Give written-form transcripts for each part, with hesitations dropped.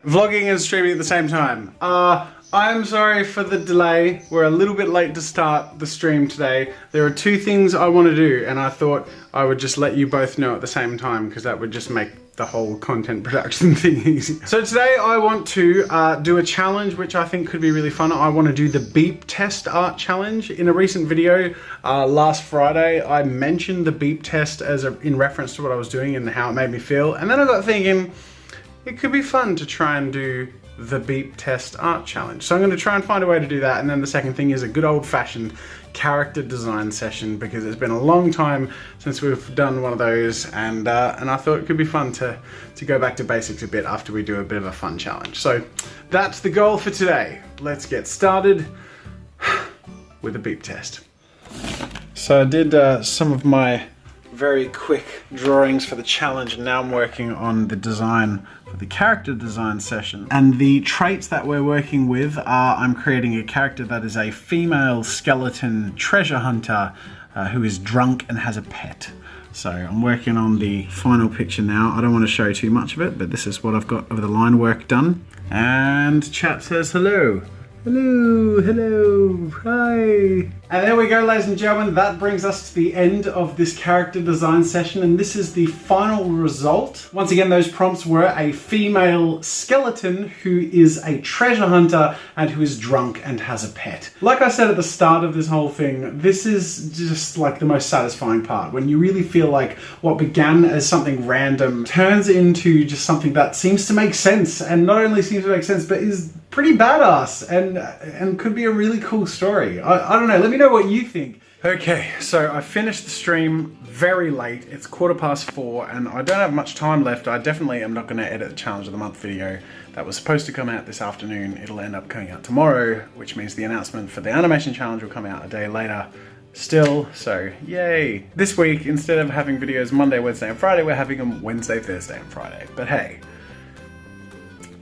Vlogging and streaming at the same time. I'm sorry for the delay. We're a little bit late to start the stream today. There are two things I want to do, and I thought I would just let you both know at the same time because that would just make the whole content production thing easy. So today I want to do a challenge which I think could be really fun. I want to do the beep test art challenge. In a recent video last Friday, I mentioned the beep test in reference to what I was doing and how it made me feel. And then I got thinking, it could be fun to try and do the beep test art challenge. So I'm going to try and find a way to do that. And then the second thing is a good old-fashioned character design session, because it's been a long time since we've done one of those, and I thought it could be fun to go back to basics a bit after we do a bit of a fun challenge. So that's the goal for today. Let's get started with a beep test. So I did some of my very quick drawings for the challenge, and now I'm working on the design for the character design session. And the traits that we're working with are, I'm creating a character that is a female skeleton treasure hunter who is drunk and has a pet. So I'm working on the final picture now. I don't want to show too much of it, but this is what I've got of the line work done. And chat says hello. Hello, hello, hi. And there we go, ladies and gentlemen. That brings us to the end of this character design session, and this is the final result. Once again, those prompts were a female skeleton who is a treasure hunter and who is drunk and has a pet. Like I said at the start of this whole thing, this is just like the most satisfying part, when you really feel like what began as something random turns into just something that seems to make sense, and not only seems to make sense, but is pretty badass and could be a really cool story. I don't know, let me know what you think. Okay, so I finished the stream very late. It's 4:15 and I don't have much time left. I definitely am not going to edit the Challenge of the Month video that was supposed to come out this afternoon. It'll end up coming out tomorrow, which means the announcement for the animation challenge will come out a day later still, so yay. This week, instead of having videos Monday, Wednesday and Friday, we're having them Wednesday, Thursday and Friday. But hey,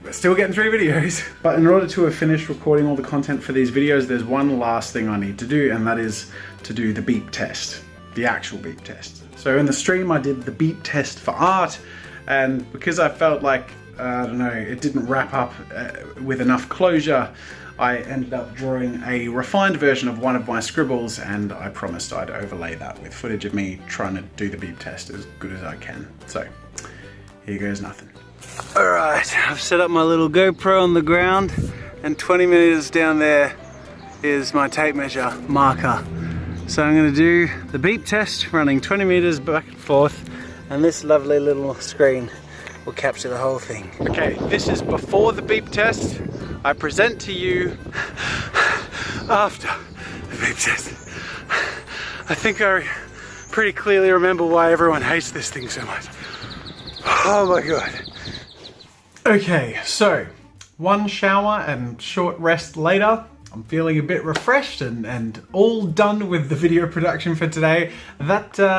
we're still getting 3 videos. But in order to have finished recording all the content for these videos, there's one last thing I need to do, and that is to do the beep test, the actual beep test. So in the stream I did the beep test for art, and because I felt like, I don't know, it didn't wrap up with enough closure, I ended up drawing a refined version of one of my scribbles, and I promised I'd overlay that with footage of me trying to do the beep test as good as I can. So here goes nothing. Alright, I've set up my little GoPro on the ground, and 20 meters down there is my tape measure marker. So I'm going to do the beep test running 20 meters back and forth, and this lovely little screen will capture the whole thing. Okay, this is before the beep test. I present to you after the beep test. I think I pretty clearly remember why everyone hates this thing so much. Oh my god. Okay, so one shower and short rest later, I'm feeling a bit refreshed and all done with the video production for today. That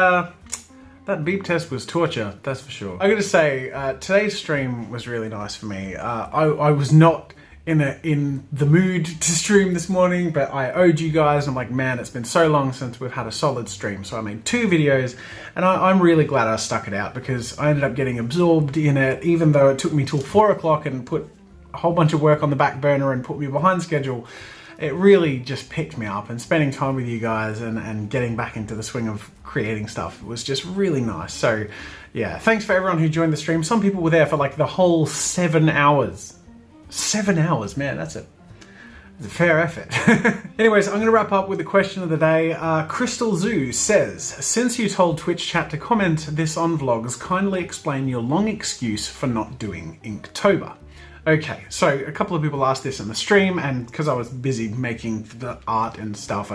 beep test was torture, that's for sure. I gotta say, today's stream was really nice for me. I was not in the mood to stream this morning, but I owed you guys. I'm like, man, it's been so long since we've had a solid stream. So I made 2 videos, and I'm really glad I stuck it out, because I ended up getting absorbed in it, even though it took me till 4 o'clock and put a whole bunch of work on the back burner and put me behind schedule. It really just picked me up, and spending time with you guys and getting back into the swing of creating stuff was just really nice. So yeah, thanks for everyone who joined the stream. Some people were there for like the whole 7 hours. 7 hours, man, that's a fair effort. Anyways, I'm going to wrap up with the question of the day. Crystal Zoo says, since you told Twitch chat to comment this on vlogs, kindly explain your long excuse for not doing Inktober. Okay, so a couple of people asked this in the stream, and because I was busy making the art and stuff,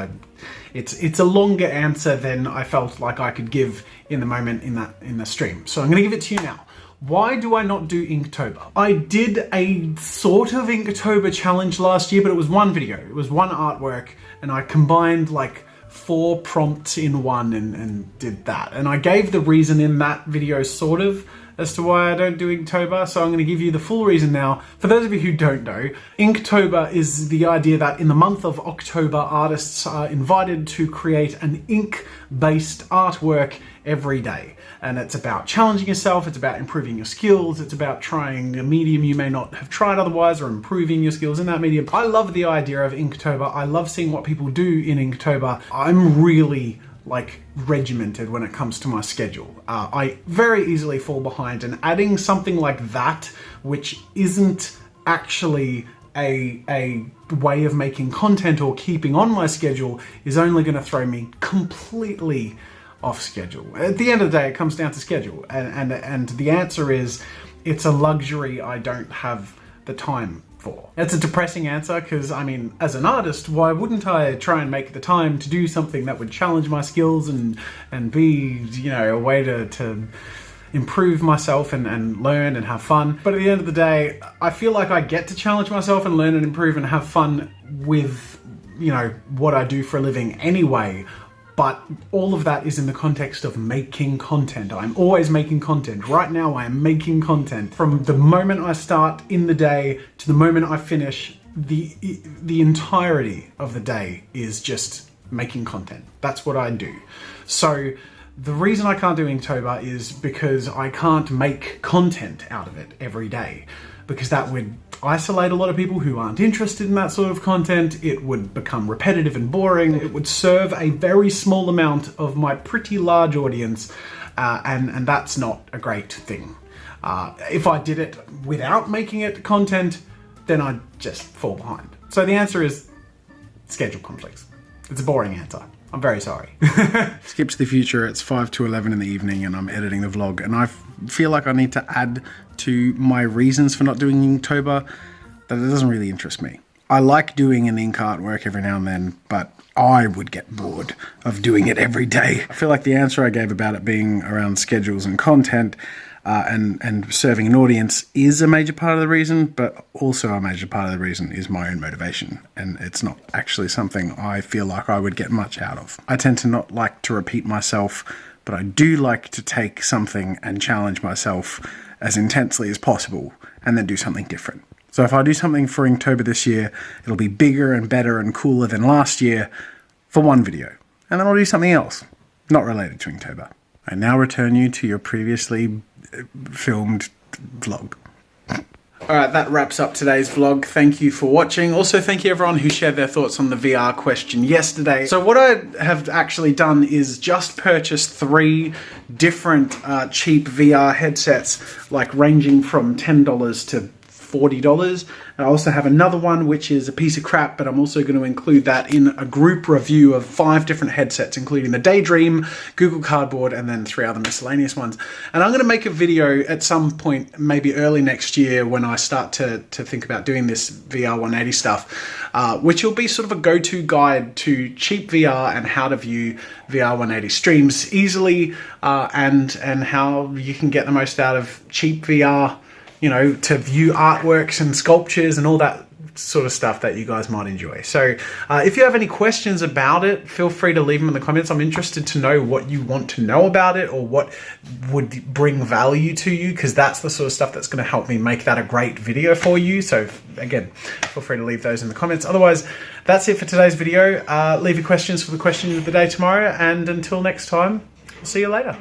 it's a longer answer than I felt like I could give in the moment in the stream. So I'm going to give it to you now. Why do I not do Inktober? I did a sort of Inktober challenge last year, but it was one video. It was one artwork, and I combined like 4 prompts in one and did that. And I gave the reason in that video sort of as to why I don't do Inktober, so I'm going to give you the full reason now. For those of you who don't know, Inktober is the idea that in the month of October, artists are invited to create an ink-based artwork every day. And it's about challenging yourself, it's about improving your skills, it's about trying a medium you may not have tried otherwise, or improving your skills in that medium. I love the idea of Inktober. I love seeing what people do in Inktober. I'm really regimented when it comes to my schedule. I very easily fall behind, and adding something like that, which isn't actually a way of making content or keeping on my schedule, is only going to throw me completely off schedule. At the end of the day, it comes down to schedule, and the answer is it's a luxury I don't have the time for. It's a depressing answer because, I mean, as an artist, why wouldn't I try and make the time to do something that would challenge my skills and be, you know, a way to improve myself and learn and have fun. But at the end of the day, I feel like I get to challenge myself and learn and improve and have fun with, you know, what I do for a living anyway. But all of that is in the context of making content. I'm always making content. Right now I am making content. From the moment I start in the day to the moment I finish, the entirety of the day is just making content. That's what I do. So the reason I can't do Inktober is because I can't make content out of it every day, because that would isolate a lot of people who aren't interested in that sort of content. It would become repetitive and boring. It would serve a very small amount of my pretty large audience, and that's not a great thing. If I did it without making it content, then I'd just fall behind. So the answer is schedule conflicts. It's a boring answer. I'm very sorry. Skip to the future, it's 5 to 11 in the evening and I'm editing the vlog, and I feel like I need to add to my reasons for not doing Inktober that it doesn't really interest me. I like doing an ink artwork every now and then, but I would get bored of doing it every day. I feel like the answer I gave about it being around schedules and content and serving an audience is a major part of the reason, but also a major part of the reason is my own motivation, and it's not actually something I feel like I would get much out of. I tend to not like to repeat myself, but I do like to take something and challenge myself as intensely as possible and then do something different. So if I do something for Inktober this year, it'll be bigger and better and cooler than last year for one video, and then I'll do something else not related to Inktober. I now return you to your previously filmed vlog. Alright, that wraps up today's vlog. Thank you for watching. Also, thank you everyone who shared their thoughts on the VR question yesterday. So what I have actually done is just purchase 3 different cheap VR headsets, like ranging from $10 to $40. I also have another one which is a piece of crap, but I'm also going to include that in a group review of 5 different headsets, including the Daydream, Google Cardboard, and then 3 other miscellaneous ones. And I'm going to make a video at some point, maybe early next year, when I start to think about doing this VR 180 stuff, which will be sort of a go-to guide to cheap VR and how to view VR 180 streams easily, and how you can get the most out of cheap VR, you know, to view artworks and sculptures and all that sort of stuff that you guys might enjoy. So if you have any questions about it, feel free to leave them in the comments. I'm interested to know what you want to know about it or what would bring value to you, because that's the sort of stuff that's going to help me make that a great video for you. So again, feel free to leave those in the comments. Otherwise, that's it for today's video. Leave your questions for the question of the day tomorrow, and until next time, I'll see you later.